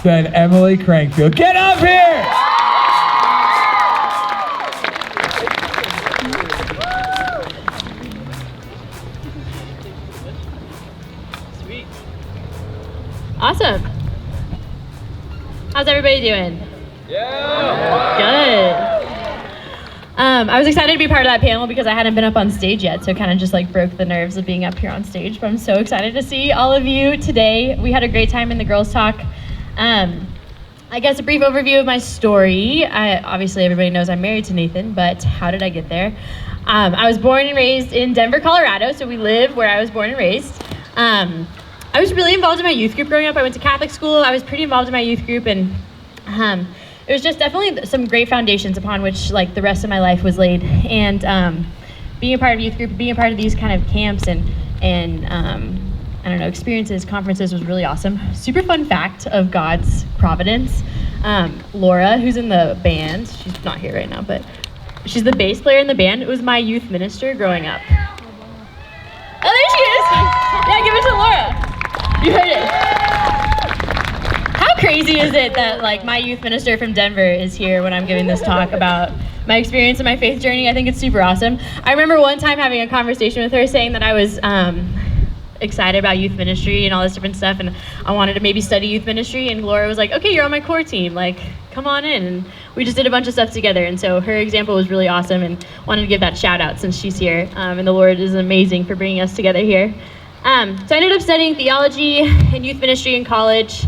Then Emily Crankfield. Get up here! Sweet. Awesome. How's everybody doing? Yeah! Good. I was excited to be part of that panel because I hadn't been up on stage yet, so it kind of just like broke the nerves of being up here on stage. But I'm so excited to see all of you today. We had a great time in the Girls Talk. I guess a brief overview of my story. Obviously everybody knows I'm married to Nathan, but how did I get there? I was born and raised in Denver, Colorado, so we live where I was born and raised. I was really involved in my youth group growing up. I went to Catholic school. I was pretty involved in my youth group, and it was just definitely some great foundations upon which like the rest of my life was laid. And being a part of youth group, being a part of these kind of camps and I don't know, experiences, conferences was really awesome. Super fun fact of God's providence. Laura, who's in the band, she's not here right now, but she's the bass player in the band. It was my youth minister growing up. Oh, there she is. Yeah, give it to Laura. You heard it. How crazy is it that like my youth minister from Denver is here when I'm giving this talk about my experience and my faith journey? I think it's super awesome. I remember one time having a conversation with her saying that I was excited about youth ministry and all this different stuff, and I wanted to maybe study youth ministry, and Laura was like, okay, you're on my core team, like come on in. And we just did a bunch of stuff together, and so her example was really awesome, and wanted to give that shout out since she's here. And the Lord is amazing for bringing us together here. So I ended up studying theology and youth ministry in college.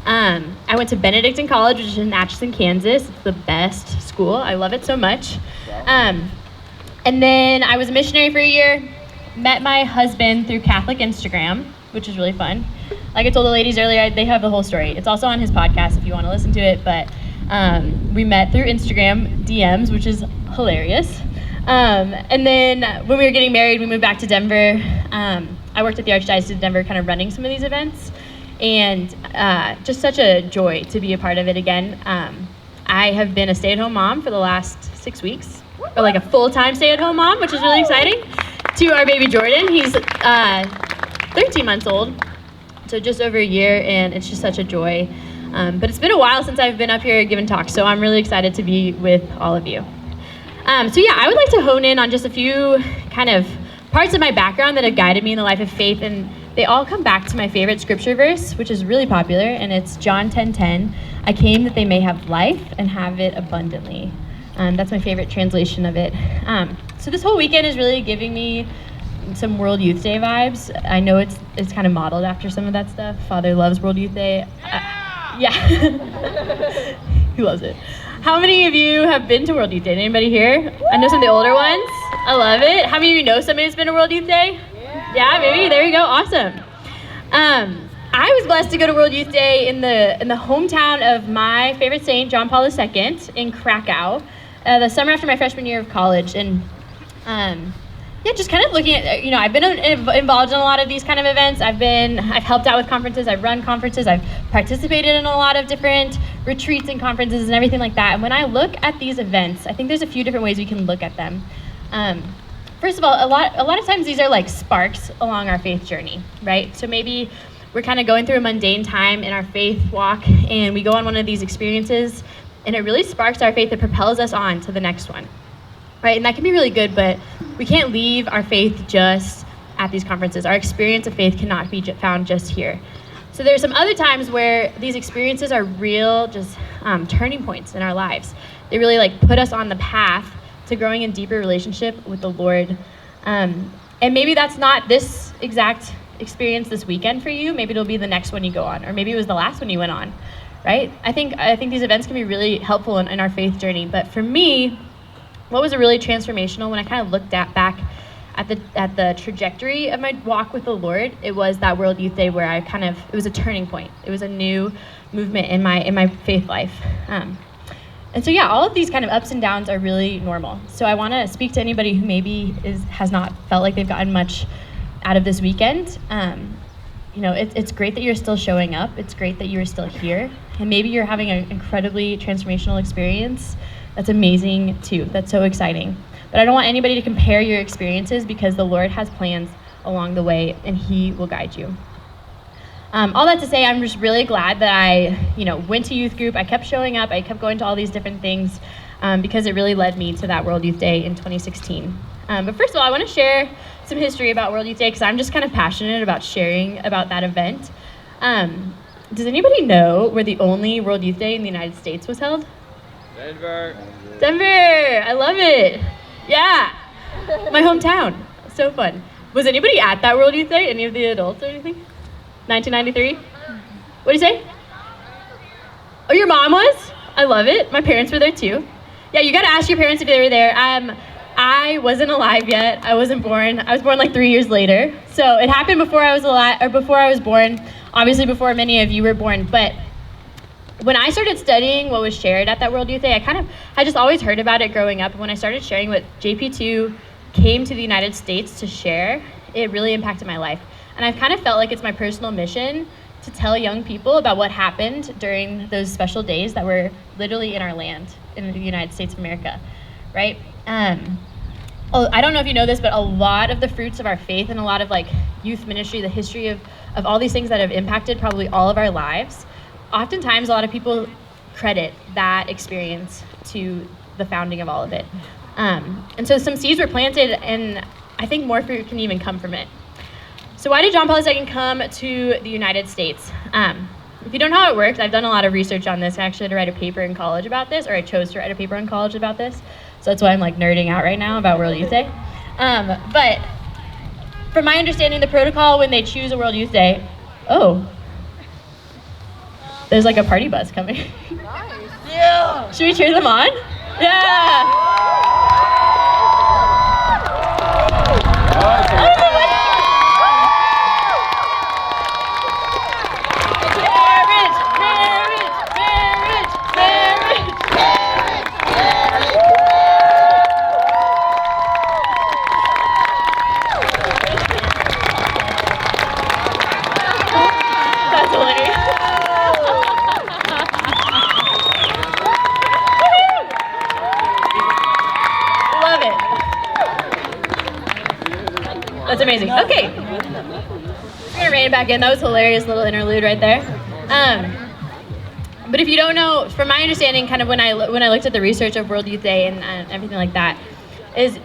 I went to Benedictine College, which is in Atchison, Kansas. It's the best school. I love it so much. And then I was a missionary for a year. Met my husband through Catholic Instagram, which is really fun. Like I told the ladies earlier, they have the whole story. It's also on his podcast if you want to listen to it, but we met through Instagram DMs, which is hilarious. And then when we were getting married, we moved back to Denver. I worked at the Archdiocese of Denver kind of running some of these events, and just such a joy to be a part of it again. I have been a stay-at-home mom for the last 6 weeks, or like a full-time stay-at-home mom, which is really exciting. To our baby Jordan, he's 13 months old, so just over a year, and it's just such a joy. But it's been a while since I've been up here giving talks, so I'm really excited to be with all of you. So yeah, I would like to hone in on just a few kind of parts of my background that have guided me in the life of faith, and they all come back to my favorite scripture verse, which is really popular, and it's John 10:10. I came that they may have life and have it abundantly. That's my favorite translation of it. So this whole weekend is really giving me some World Youth Day vibes. I know it's kind of modeled after some of that stuff. Father loves World Youth Day. Yeah. He loves it. How many of you have been to World Youth Day? Anybody here? I know some of the older ones. I love it. How many of you know somebody who's been to World Youth Day? Yeah, maybe. There you go. Awesome. I was blessed to go to World Youth Day in the hometown of my favorite saint, John Paul II, in Krakow, the summer after my freshman year of college. And yeah, just kind of looking at, I've been involved in a lot of these kind of events. I've helped out with conferences, I've run conferences, I've participated in a lot of different retreats and conferences and everything like that. And when I look at these events, I think there's a few different ways we can look at them. First of all, a lot of times these are like sparks along our faith journey, right? So maybe we're kind of going through a mundane time in our faith walk, and we go on one of these experiences, and it really sparks our faith. It propels us on to the next one, right? And that can be really good, but we can't leave our faith just at these conferences. Our experience of faith cannot be found just here. So there's some other times where these experiences are real, just turning points in our lives. They really like put us on the path to growing in deeper relationship with the Lord. And maybe that's not this exact experience this weekend for you. Maybe it'll be the next one you go on, or maybe it was the last one you went on, right? I think these events can be really helpful in our faith journey. But for me, what was really transformational when I kind of looked back at the trajectory of my walk with the Lord, it was that World Youth Day where it was a turning point. It was a new movement in my faith life. And so yeah, all of these kind of ups and downs are really normal. So I want to speak to anybody who maybe has not felt like they've gotten much out of this weekend. It's great that you're still showing up. It's great that you're still here. And maybe you're having an incredibly transformational experience. That's amazing too. That's so exciting. But I don't want anybody to compare your experiences, because the Lord has plans along the way and He will guide you. All that to say, I'm just really glad that I, went to youth group. I kept showing up. I kept going to all these different things because it really led me to that World Youth Day in 2016. But first of all, I want to share some history about World Youth Day because I'm just kind of passionate about sharing about that event. Does anybody know where the only World Youth Day in the United States was held? Denver. Denver! I love it. Yeah, my hometown. So fun. Was anybody at that World Youth Day? Any of the adults or anything? 1993? What did you say? Oh, your mom was? I love it. My parents were there too. Yeah, you gotta ask your parents if they were there. I wasn't alive yet. I wasn't born. I was born like 3 years later. So it happened before I was alive, or before I was born. Obviously before many of you were born. But when I started studying what was shared at that World Youth Day, I just always heard about it growing up. And when I started sharing what JP2 came to the United States to share, it really impacted my life. And I've kind of felt like it's my personal mission to tell young people about what happened during those special days that were literally in our land, in the United States of America, right? I don't know if you know this, but a lot of the fruits of our faith and a lot of like youth ministry, the history of all these things that have impacted probably all of our lives, oftentimes a lot of people credit that experience to the founding of all of it. And so some seeds were planted, and I think more fruit can even come from it. So why did John Paul II come to the United States? If you don't know how it works, I've done a lot of research on this. I actually had to write a paper in college about this, or I chose to write a paper in college about this. So that's why I'm like nerding out right now about World Youth Day. But from my understanding, the protocol when they choose a World Youth Day, there's like a party bus coming. Nice. Yeah. Should we cheer them on? Yeah. That's amazing. Okay. We're gonna rein it back in. That was a hilarious little interlude right there. But if you don't know, from my understanding, kind of when I looked at the research of World Youth Day and everything like that, is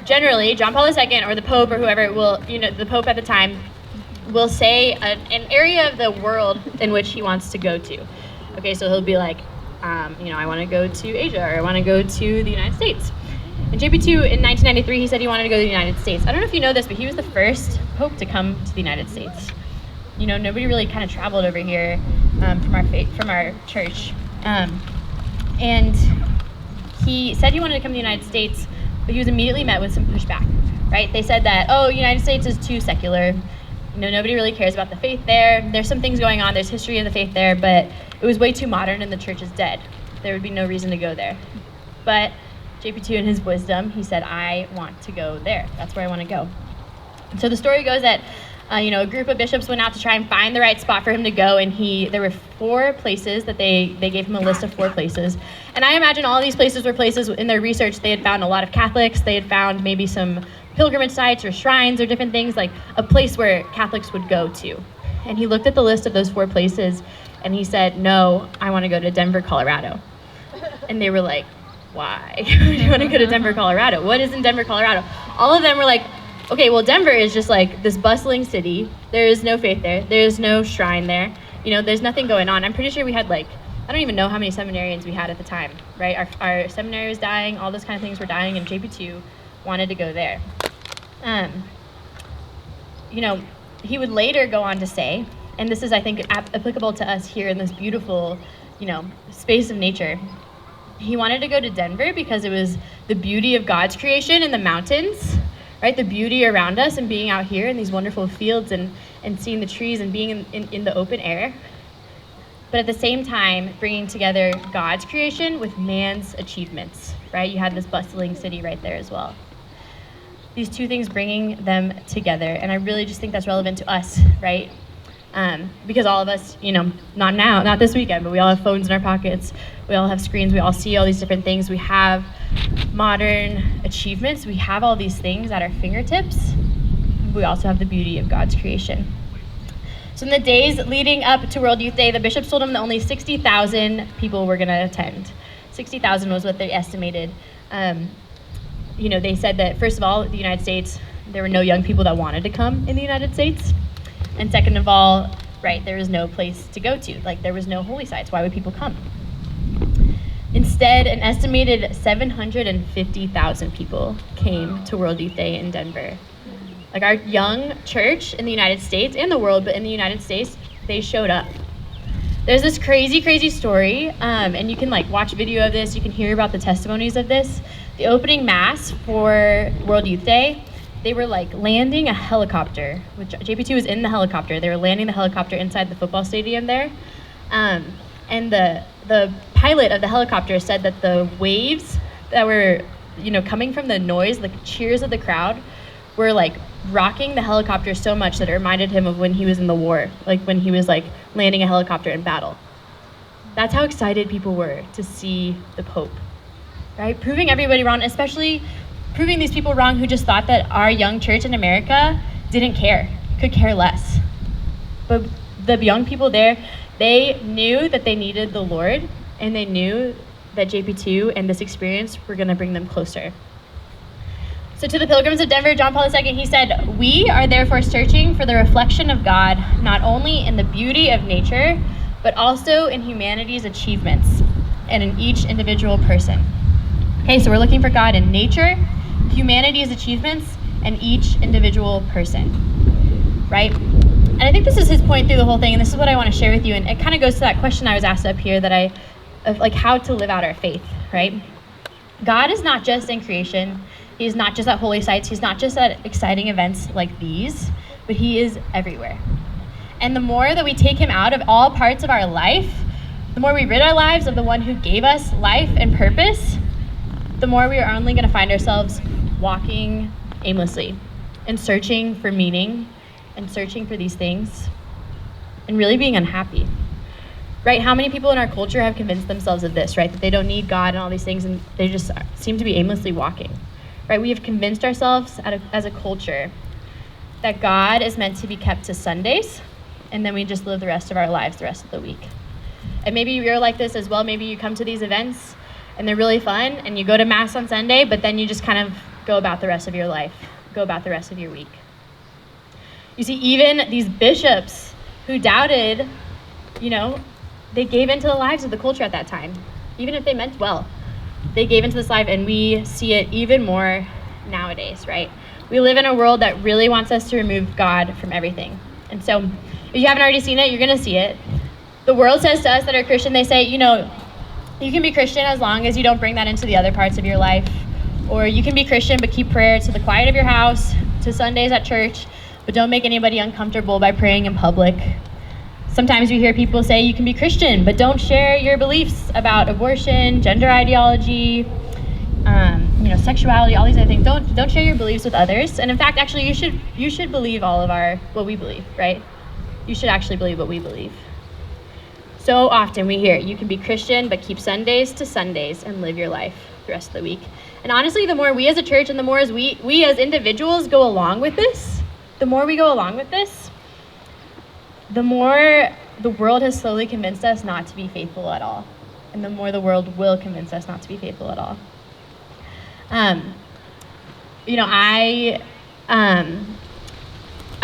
generally John Paul II or the Pope or whoever will, the Pope at the time will say an area of the world in which he wants to go to. Okay, so he'll be like, I want to go to Asia, or I want to go to the United States. And JP2 in 1993, he said he wanted to go to the United States. I don't know if you know this, but he was the first Pope to come to the United States. Nobody really kind of traveled over here from our church. And he said he wanted to come to the United States, but he was immediately met with some pushback, right? They said that, United States is too secular. Nobody really cares about the faith there. There's some things going on. There's history of the faith there, but it was way too modern and the church is dead. There would be no reason to go there. But JP2 in his wisdom, he said, I want to go there. That's where I want to go. So the story goes that, a group of bishops went out to try and find the right spot for him to go, and there were 4 places that they gave him a list of 4 places. And I imagine all these places were places in their research. They had found a lot of Catholics. They had found maybe some pilgrimage sites or shrines or different things, like a place where Catholics would go to. And he looked at the list of those 4 places, and he said, no, I want to go to Denver, Colorado. And they were like, why? You want to go to Denver, Colorado? What is in Denver, Colorado? All of them were like, okay, well, Denver is just like this bustling city. There is no faith there. There's no shrine there. There's nothing going on. I'm pretty sure we had I don't even know how many seminarians we had at the time, right? Our seminary was dying. All those kind of things were dying, and JP2 wanted to go there. He would later go on to say, and this is, I think, applicable to us here in this beautiful, space of nature. He wanted to go to Denver because it was the beauty of God's creation in the mountains, right? The beauty around us and being out here in these wonderful fields and seeing the trees and being in the open air. But at the same time, bringing together God's creation with man's achievements, right? You had this bustling city right there as well. These 2 things, bringing them together. And I really just think that's relevant to us, right? Because all of us, not this weekend, but we all have phones in our pockets. We all have screens. We all see all these different things. We have modern achievements. We have all these things at our fingertips. We also have the beauty of God's creation. So in the days leading up to World Youth Day, the bishops told him that only 60,000 people were going to attend. 60,000 was what they estimated. They said that, first of all, the United States, there were no young people that wanted to come in the United States. And second of all, right, there was no place to go to. Like, there was no holy sites. Why would people come? Instead, an estimated 750,000 people came to World Youth Day in Denver. Like, our young church in the United States and the world, but in the United States, they showed up. There's this crazy, crazy story, and you can watch a video of this, you can hear about the testimonies of this. The opening mass for World Youth Day, they were landing a helicopter, which JP2 was in the helicopter. They were landing the helicopter inside the football stadium there. And the pilot of the helicopter said that the waves that were, coming from the noise, the cheers of the crowd, were rocking the helicopter so much that it reminded him of when he was in the war, when he was landing a helicopter in battle. That's how excited people were to see the Pope, right? Proving everybody wrong, especially proving these people wrong who just thought that our young church in America didn't care, could care less. But the young people there, they knew that they needed the Lord, and they knew that JP2 and this experience were going to bring them closer. So to the pilgrims of Denver, John Paul II, he said, "We are therefore searching for the reflection of God, not only in the beauty of nature, but also in humanity's achievements and in each individual person." Okay, so we're looking for God in nature, humanity's achievements, and each individual person, right? And I think this is his point through the whole thing, and this is what I want to share with you, and it kind of goes to that question I was asked up here of how to live out our faith, right? God is not just in creation. He's not just at holy sites. He's not just at exciting events like these, but he is everywhere. And the more that we take him out of all parts of our life, the more we rid our lives of the one who gave us life and purpose, the more we are only going to find ourselves walking aimlessly and searching for meaning and searching for these things and really being unhappy. Right? How many people in our culture have convinced themselves of this, right? That they don't need God and all these things, and they just seem to be aimlessly walking. Right? We have convinced ourselves as a culture that God is meant to be kept to Sundays, and then we just live the rest of our lives the rest of the week. And maybe you're like this as well. Maybe you come to these events and they're really fun, and you go to Mass on Sunday, but then you just kind of go about the rest of your life, go about the rest of your week. You see, even these bishops who doubted, they gave into the lives of the culture at that time, even if they meant well. They gave into this life, and we see it even more nowadays, right? We live in a world that really wants us to remove God from everything. And so if you haven't already seen it, you're going to see it. The world says to us that are Christian, they say, you can be Christian as long as you don't bring that into the other parts of your life. Or you can be Christian but keep prayer to the quiet of your house, to Sundays at church, but don't make anybody uncomfortable by praying in public. Sometimes we hear people say you can be Christian, but don't share your beliefs about abortion, gender ideology, sexuality, all these other things. Don't share your beliefs with others. And in fact, actually, you should believe all of what we believe, right? You should actually believe what we believe. So often we hear you can be Christian, but keep Sundays to Sundays and live your life the rest of the week. And honestly, the more we as a church and the more as we as individuals go along with this, the more the world has slowly convinced us not to be faithful at all. And the more the world will convince us not to be faithful at all. I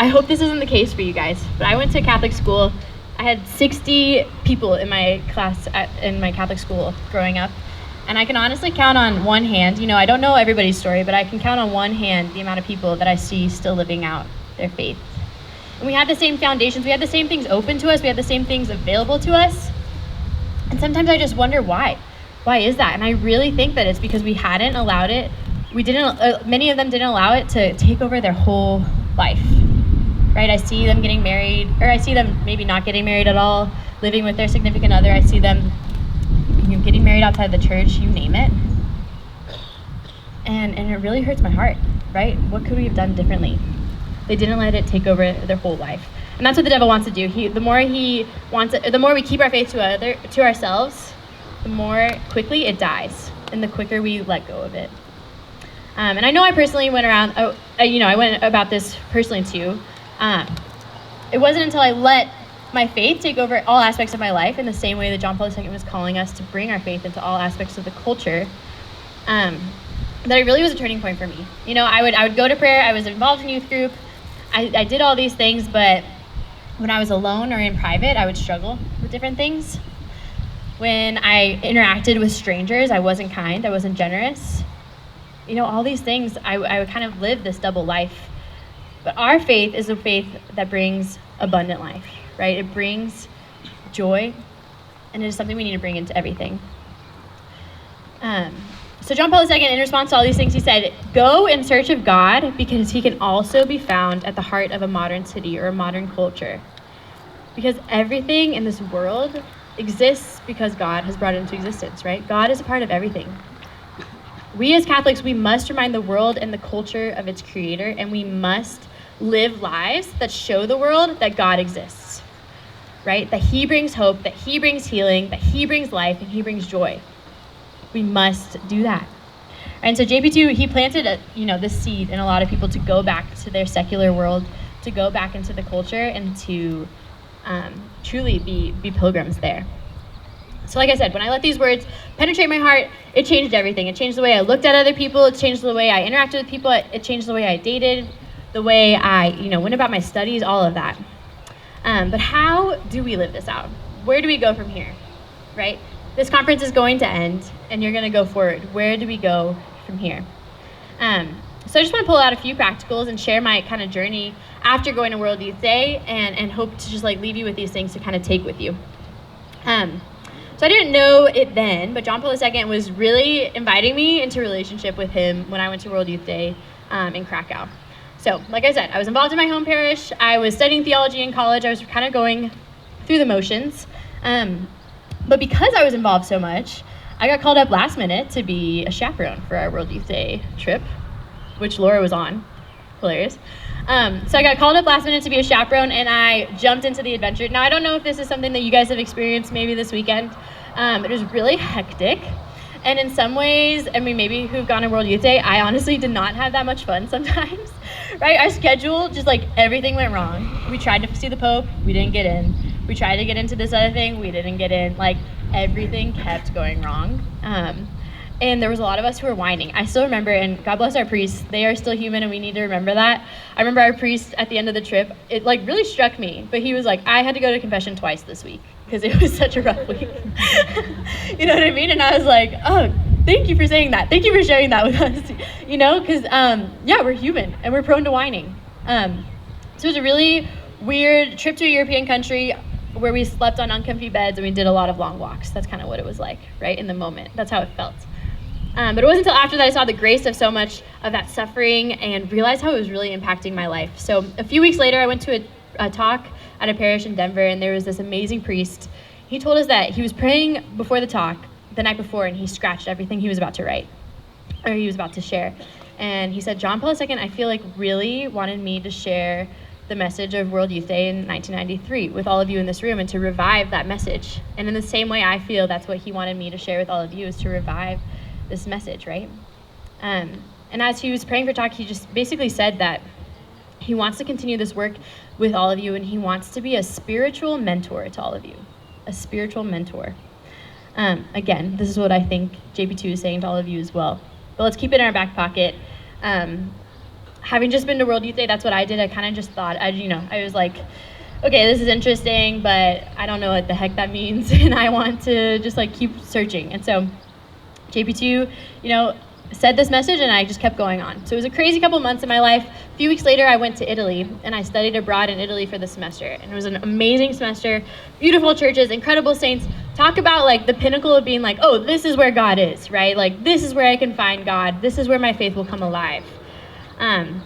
hope this isn't the case for you guys, but I went to Catholic school. I had 60 people in my class in my Catholic school growing up. And I can honestly count on one hand, I don't know everybody's story, but I can count on one hand the amount of people that I see still living out their faith. And we had the same foundations, we had the same things open to us, we had the same things available to us. And sometimes I just wonder why. Why is that? And I really think that it's because we hadn't allowed it, many of them didn't allow it to take over their whole life. Right? I see them getting married, or I see them maybe not getting married at all, living with their significant other. I see them getting married outside the church, you name it. And it really hurts my heart, right? What could we have done differently? They didn't let it take over their whole life. And that's what the devil wants to do. The more we keep our faith to ourselves, the more quickly it dies, and the quicker we let go of it. And I know I personally went around, I went about this personally too. it wasn't until I let my faith take over all aspects of my life in the same way that John Paul II was calling us to bring our faith into all aspects of the culture, that it really was a turning point for me. You know, I would go to prayer, I was involved in youth group, I did all these things, but when I was alone or in private, I would struggle with different things. When I interacted with strangers, I wasn't kind, I wasn't generous. You know, all these things, I would kind of live this double life. But our faith is a faith that brings abundant life, right? It brings joy, and it is something we need to bring into everything. So John Paul II, in response to all these things, he said, go in search of God because he can also be found at the heart of a modern city or a modern culture. Because everything in this world exists because God has brought it into existence, right? God is a part of everything. We as Catholics, we must remind the world and the culture of its creator, and we must live lives that show the world that God exists, right? That he brings hope, that he brings healing, that he brings life, and he brings joy. We must do that. And so JP2, he planted this seed in a lot of people to go back to their secular world, to go back into the culture, and to truly be pilgrims there. So like I said, when I let these words penetrate my heart, it changed everything. It changed the way I looked at other people. It changed the way I interacted with people. It changed the way I dated, the way I went about my studies, all of that. But how do we live this out? Where do we go from here, right? This conference is going to end, and you're going to go forward. Where do we go from here? So I just want to pull out a few practicals and share my kind of journey after going to World Youth Day, and hope to just leave you with these things to kind of take with you. So I didn't know it then, but John Paul II was really inviting me into relationship with him when I went to World Youth Day in Krakow. So like I said, I was involved in my home parish. I was studying theology in college. I was kind of going through the motions. But because I was involved so much, I got called up last minute to be a chaperone for our World Youth Day trip, which Laura was on. Hilarious. So I got called up last minute to be a chaperone, and I jumped into the adventure. Now, I don't know if this is something that you guys have experienced maybe this weekend. It was really hectic. And in some ways, I mean, maybe who've gone to World Youth Day, I honestly did not have that much fun sometimes, right? Our schedule, just everything went wrong. We tried to see the Pope, we didn't get in. We tried to get into this other thing, we didn't get in. Everything kept going wrong. And there was a lot of us who were whining. I still remember, and God bless our priests, they are still human and we need to remember that. I remember our priest at the end of the trip, it really struck me, but he was like, I had to go to confession twice this week because it was such a rough week. You know what I mean? And I was like, oh, thank you for saying that. Thank you for sharing that with us. Because we're human and we're prone to whining. So it was a really weird trip to a European country where we slept on uncomfy beds and we did a lot of long walks. That's kind of what it was like, right, in the moment. That's how it felt. But it wasn't until after that I saw the grace of so much of that suffering and realized how it was really impacting my life. So a few weeks later, I went to a talk at a parish in Denver, and there was this amazing priest. He told us that he was praying before the talk the night before, and he scratched everything he was about to write, or he was about to share. And he said, John Paul II, I feel really wanted me to share the message of World Youth Day in 1993 with all of you in this room and to revive that message. And in the same way, I feel that's what he wanted me to share with all of you, is to revive this message, right? And as he was praying for talk, he just basically said that he wants to continue this work with all of you, and he wants to be a spiritual mentor to all of you, a spiritual mentor. Again, this is what I think JP2 is saying to all of you as well. But let's keep it in our back pocket. Having just been to World Youth Day, that's what I did. I kind of just thought, I was like, okay, this is interesting, but I don't know what the heck that means, and I want to just keep searching. And so JP2, said this message, and I just kept going on. So it was a crazy couple months in my life. A few weeks later, I went to Italy, and I studied abroad in Italy for the semester. And it was an amazing semester, beautiful churches, incredible saints. Talk about the pinnacle of being oh, this is where God is, right? This is where I can find God. This is where my faith will come alive. And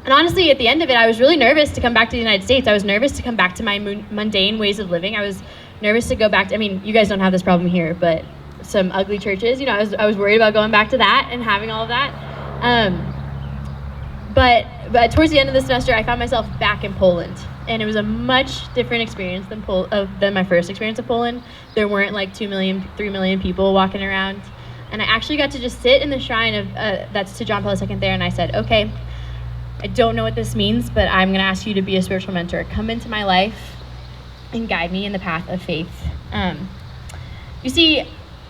honestly, at the end of it, I was really nervous to come back to the United States. I was nervous to come back to my mundane ways of living. I was nervous to go back to, you guys don't have this problem here, but some ugly churches, I was worried about going back to that and having all of that. But towards the end of the semester, I found myself back in Poland, and it was a much different experience than my first experience of Poland. There weren't 2 million, 3 million people walking around, and I actually got to just sit in the shrine of that's to John Paul II there, and I said, okay, I don't know what this means, but I'm going to ask you to be a spiritual mentor. Come into my life and guide me in the path of faith. You see,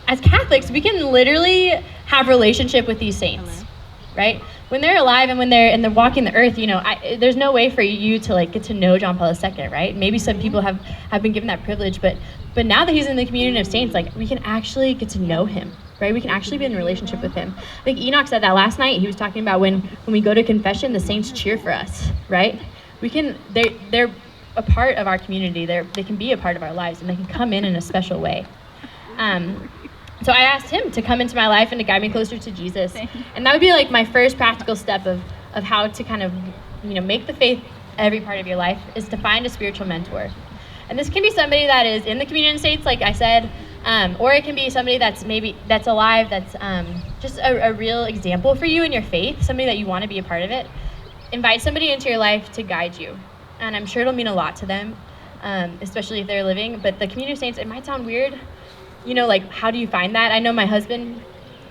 as Catholics, we can literally have relationship with these saints, right? When they're alive and when they're walking the earth, there's no way for you to like get to know John Paul II, right? Maybe some people have been given that privilege, but now that he's in the communion of saints, like we can actually get to know him, right? We can actually be in a relationship with him. I think Enoch said that last night. He was talking about when we go to confession, the saints cheer for us, right? They're a part of our community. They can be a part of our lives, and they can come in a special way. So I asked him to come into my life and to guide me closer to Jesus. And that would be like my first practical step of how to kind of, make the faith every part of your life, is to find a spiritual mentor. And this can be somebody that is in the communion states, like I said, or it can be somebody that's alive, that's just a real example for you in your faith, somebody that you want to be a part of it. Invite somebody into your life to guide you. And I'm sure it'll mean a lot to them, especially if they're living. But the communion of saints, it might sound weird. Like, how do you find that? I know my husband,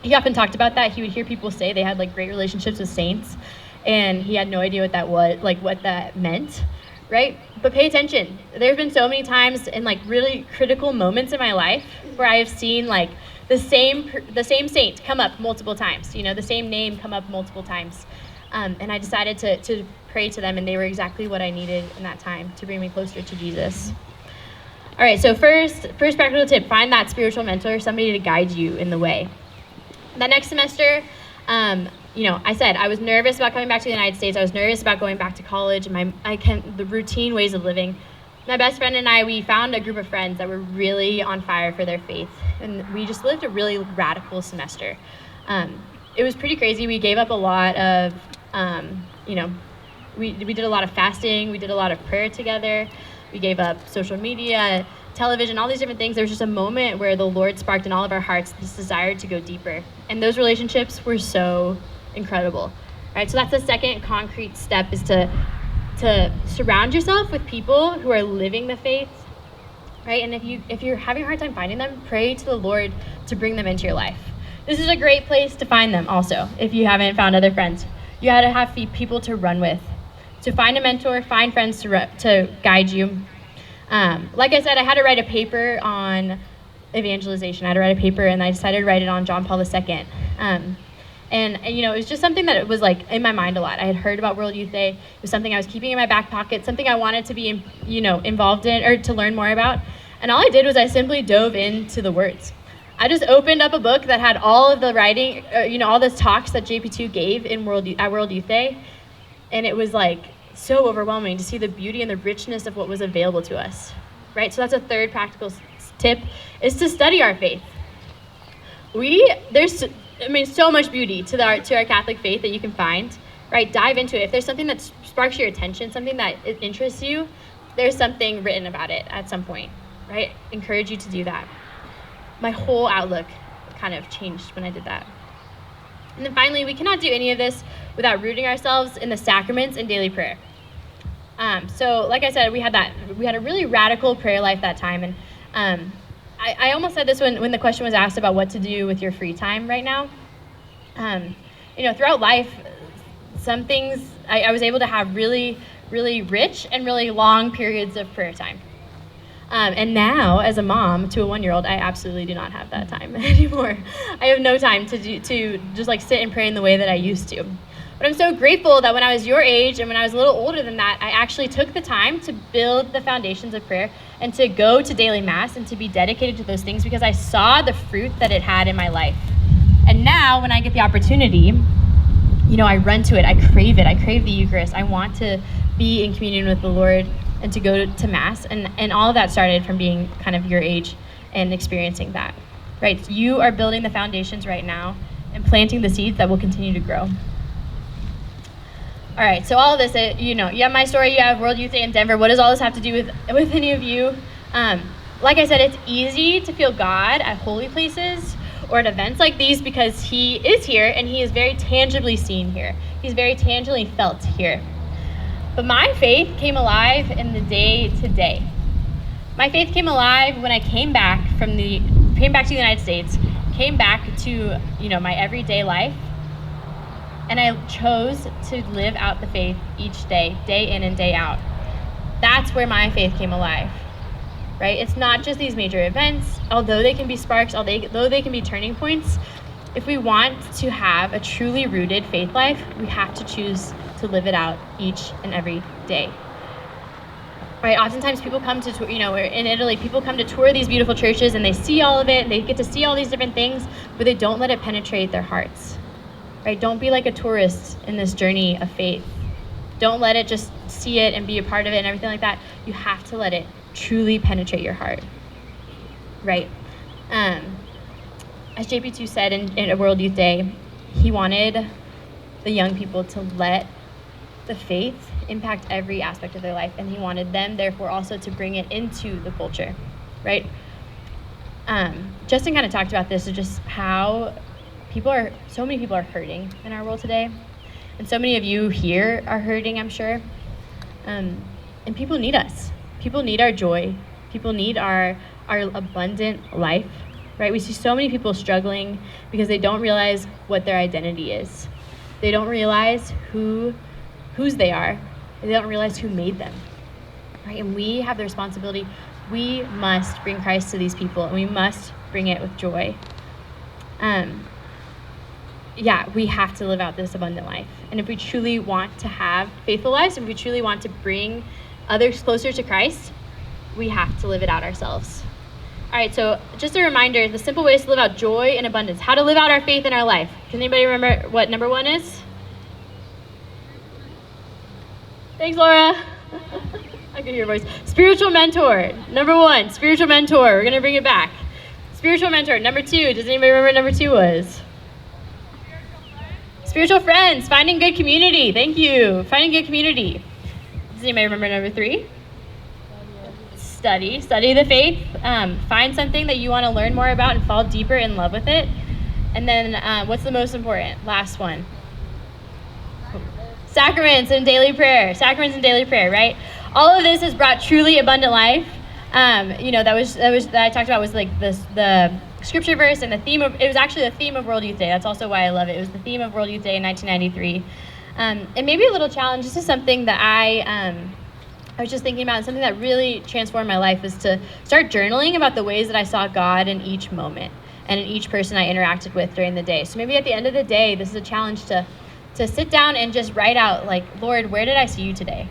he often talked about that. He would hear people say they had, like, great relationships with saints, and he had no idea what that was, like, what that meant, right? But pay attention. There have been so many times in, like, really critical moments in my life where I have seen, like, the same saint come up multiple times, the same name come up multiple times. And I decided to pray to them, and they were exactly what I needed in that time to bring me closer to Jesus. All right, so first practical tip, find that spiritual mentor, somebody to guide you in the way. That next semester, I said I was nervous about coming back to the United States. I was nervous about going back to college and the routine ways of living. My best friend and I, we found a group of friends that were really on fire for their faith, and we just lived a really radical semester. It was pretty crazy. We gave up a lot of, we did a lot of fasting. We did a lot of prayer together. We gave up social media, television, all these different things. There was just a moment where the Lord sparked in all of our hearts this desire to go deeper. And those relationships were so incredible. Right? So that's the second concrete step, is to surround yourself with people who are living the faith. Right? And if you're having a hard time finding them, pray to the Lord to bring them into your life. This is a great place to find them also, if you haven't found other friends. You got to have people to run with. To find a mentor, find friends to guide you. Like I said, I had to write a paper on evangelization. I had to write a paper, and I decided to write it on John Paul II. And it was just something that was like in my mind a lot. I had heard about World Youth Day. It was something I was keeping in my back pocket, something I wanted to be, involved in or to learn more about. And all I did was I simply dove into the words. I just opened up a book that had all of the writing, all the talks that JP2 gave at World Youth Day. And it was like so overwhelming to see the beauty and the richness of what was available to us, right? So that's a third practical tip, is to study our faith. There's so much beauty to our Catholic faith that you can find, right? Dive into it. If there's something that sparks your attention, something that interests you, there's something written about it at some point, right? Encourage you to do that. My whole outlook kind of changed when I did that. And then finally, we cannot do any of this without rooting ourselves in the sacraments and daily prayer. So like I said, we had a really radical prayer life that time. And I almost said this when the question was asked about what to do with your free time right now. Throughout life, some things I was able to have really, really rich and really long periods of prayer time. And now, as a mom to a 1-year-old, I absolutely do not have that time anymore. I have no time to just like sit and pray in the way that I used to. But I'm so grateful that when I was your age and when I was a little older than that, I actually took the time to build the foundations of prayer and to go to daily mass and to be dedicated to those things, because I saw the fruit that it had in my life. And now, when I get the opportunity, I run to it. I crave it. I crave the Eucharist. I want to be in communion with the Lord and to go to mass, and all of that started from being kind of your age and experiencing that, right? You are building the foundations right now and planting the seeds that will continue to grow. All right, so all of this, you have my story, you have World Youth Day in Denver. What does all this have to do with any of you? Like I said, it's easy to feel God at holy places or at events like these because he is here and he is very tangibly seen here. He's very tangibly felt here. But my faith came alive in the day-to-day. My faith came alive when I came back to the United States, came back to my everyday life, and I chose to live out the faith each day, day in and day out. That's where my faith came alive, right? It's not just these major events, although they can be sparks, although they can be turning points. If we want to have a truly rooted faith life, we have to choose to live it out each and every day. Right, oftentimes people come to, in Italy, people come to tour these beautiful churches and they see all of it and they get to see all these different things, but they don't let it penetrate their hearts. Right, don't be like a tourist in this journey of faith. Don't let it just see it and be a part of it and everything like that. You have to let it truly penetrate your heart. Right. As JP2 said in a World Youth Day, he wanted the young people to let the faith impact every aspect of their life, and he wanted them, therefore, also to bring it into the culture, right? Justin kind of talked about this, of just how so many people are hurting in our world today, and so many of you here are hurting, I'm sure, and people need us. People need our joy. People need our abundant life, right? We see so many people struggling because they don't realize what their identity is. They don't realize whose they are. They don't realize who made them, right? And we have the responsibility. We must bring Christ to these people, and we must bring it with joy. We have to live out this abundant life. And if we truly want to have faithful lives, if we truly want to bring others closer to Christ, we have to live it out ourselves. All right, so just a reminder, the simple ways to live out joy and abundance, how to live out our faith in our life. Can anybody remember what number 1 is? Thanks, Laura. I can hear your voice. Spiritual mentor. Number 1, spiritual mentor. We're going to bring it back. Spiritual mentor. Number 2, does anybody remember what number 2 was? Spiritual friends. Finding good community. Thank you. Finding good community. Does anybody remember number 3? Study the faith. Find something that you want to learn more about and fall deeper in love with it. And then what's the most important? Last one. Sacraments and daily prayer. Sacraments and daily prayer, right? All of this has brought truly abundant life. That I talked about was like the scripture verse and the theme of, it was actually the theme of World Youth Day. That's also why I love it. It was the theme of World Youth Day in 1993. And maybe a little challenge. This is something that I was just thinking about, and something that really transformed my life is to start journaling about the ways that I saw God in each moment and in each person I interacted with during the day. So maybe at the end of the day, this is a challenge to sit down and just write out, like, Lord, where did I see you today?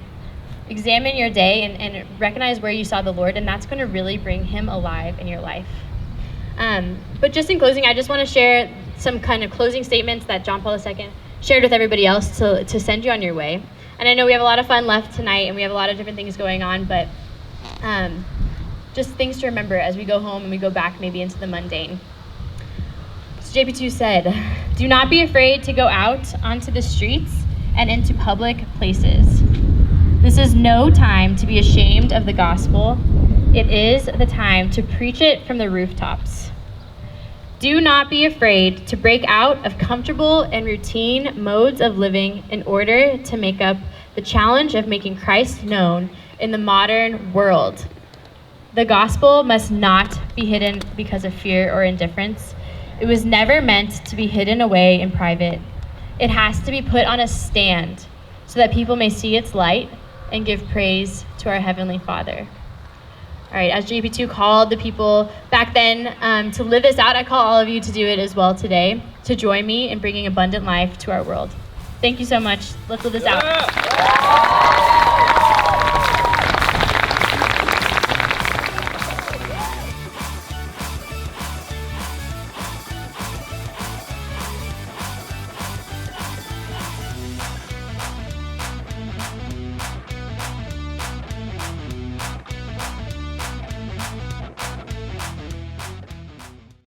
Examine your day and recognize where you saw the Lord, and that's going to really bring him alive in your life. But just in closing, I just want to share some kind of closing statements that John Paul II shared with everybody else to send you on your way. And I know we have a lot of fun left tonight, and we have a lot of different things going on, but just things to remember as we go home and we go back maybe into the mundane. JP2 said, "Do not be afraid to go out onto the streets and into public places. This is no time to be ashamed of the gospel. It is the time to preach it from the rooftops. Do not be afraid to break out of comfortable and routine modes of living in order to make up the challenge of making Christ known in the modern world. The gospel must not be hidden because of fear or indifference. It was never meant to be hidden away in private. It has to be put on a stand so that people may see its light and give praise to our Heavenly Father." All right, as JP2 called the people back then to live this out, I call all of you to do it as well today, to join me in bringing abundant life to our world. Thank you so much. Let's live this out.